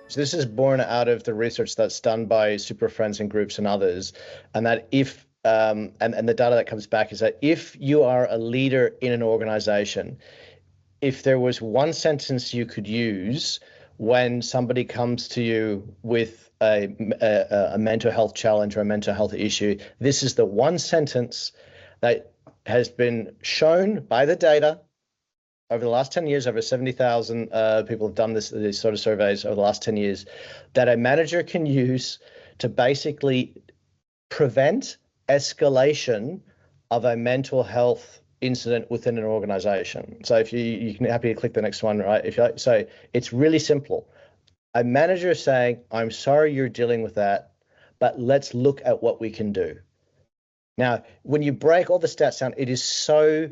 So this is born out of the research that's done by Super Friends and groups and others, and that if and the data that comes back is that if you are a leader in an organization, if there was one sentence you could use when somebody comes to you with a mental health challenge or a mental health issue, this is the one sentence that has been shown by the data over the last 10 years. Over 70,000 people have done these sort of surveys over the last 10 years, that a manager can use to basically prevent escalation of a mental health incident within an organization. So if you can happy to click the next one, right? If you like, so it's really simple. A manager is saying, I'm sorry you're dealing with that, but let's look at what we can do. Now, when you break all the stats down, it is so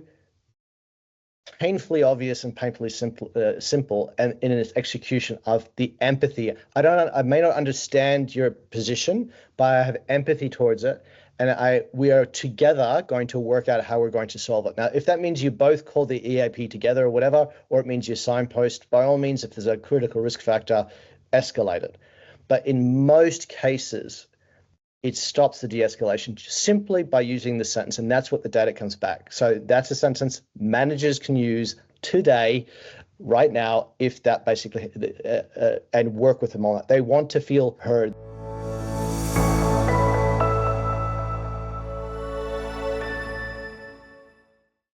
painfully obvious and painfully simple, and in its execution of the empathy. I may not understand your position, but I have empathy towards it, and we are together going to work out how we're going to solve it. Now, if that means you both call the EAP together or whatever, or it means you signpost, by all means, if there's a critical risk factor, escalate it. But in most cases, it stops the de-escalation simply by using the sentence, and that's what the data comes back. So that's a sentence managers can use today, right now, if that basically, and work with them on that. They want to feel heard.